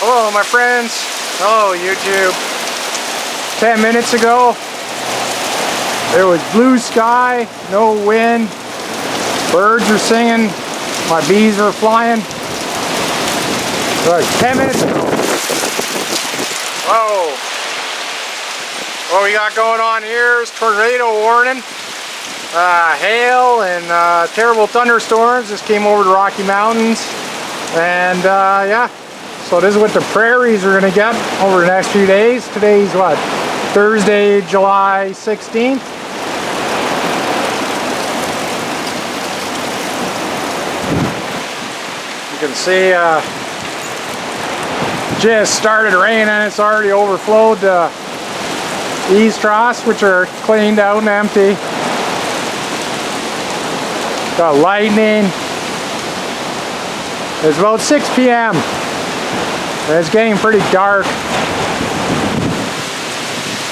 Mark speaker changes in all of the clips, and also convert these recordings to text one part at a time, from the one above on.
Speaker 1: Hello my friends, hello YouTube. 10 minutes ago there was blue sky, no wind, birds are singing, my bees are flying. Right, 10 minutes ago. Whoa. What we got going on here is tornado warning. Hail and terrible thunderstorms just came over the Rocky Mountains. And yeah, so this is what the prairies are going to get over the next few days. Today's what? Thursday, July 16th. You can see just started raining. It's already overflowed the eaves troughs, which are cleaned out and empty. Got lightning. It's about 6 p.m. It's getting pretty dark.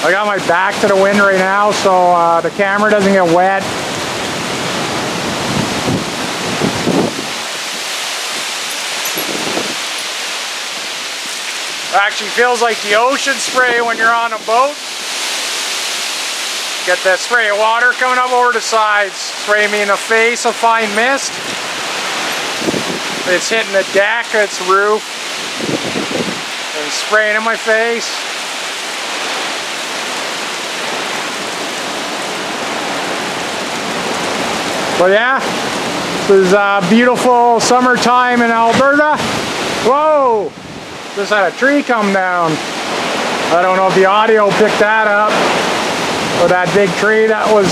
Speaker 1: I got my back to the wind right now, so the camera doesn't get wet. Actually feels like the ocean spray when you're on a boat. Get that spray of water coming up over the sides. Spray me in the face, a fine mist. It's hitting the deck, its roof, and spraying in my face. But yeah, this is a beautiful summertime in Alberta. Whoa! Just had a tree come down. I don't know if the audio picked that up. Or that big tree that was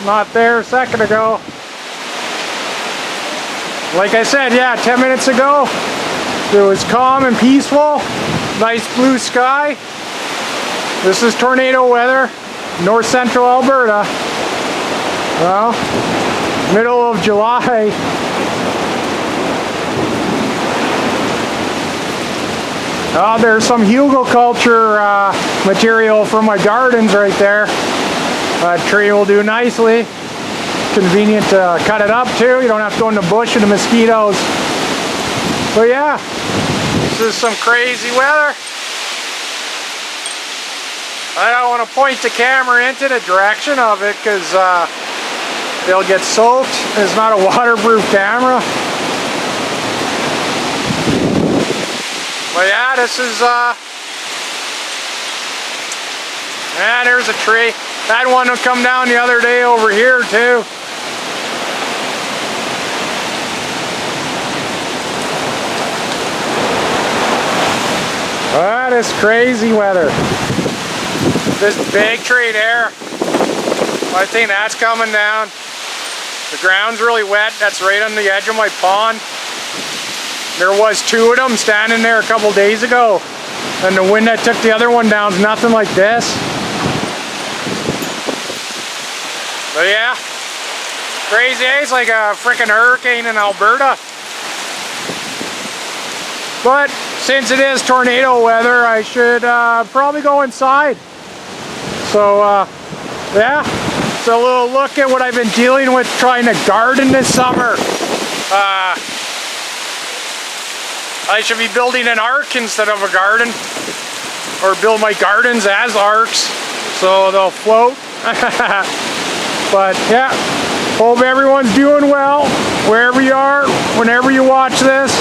Speaker 1: not there a second ago. Like I said, yeah, 10 minutes ago, it was calm and peaceful. Nice blue sky. This is tornado weather, north central Alberta. Well, middle of July. There's some hugelculture material for my gardens right there. That tree will do nicely. Convenient to cut it up too. You don't have to go in the bush and the mosquitoes. So yeah, this is some crazy weather. I don't want to point the camera into the direction of it because they'll get soaked. It's not a waterproof camera. But yeah, this is, yeah, there's a tree. That one will come down the other day over here too. That is crazy weather. This big tree there, I think that's coming down. The ground's really wet. That's right on the edge of my pond. There was two of them standing there a couple days ago, and the wind that took the other one down is nothing like this. But yeah, crazy, eh? It's like a freaking hurricane in Alberta. But since it is tornado weather, I should probably go inside. So yeah, it's a little look at what I've been dealing with trying to garden this summer. I should be building an ark instead of a garden, or build my gardens as arks so they'll float. But yeah, hope everyone's doing well wherever you are, whenever you watch this.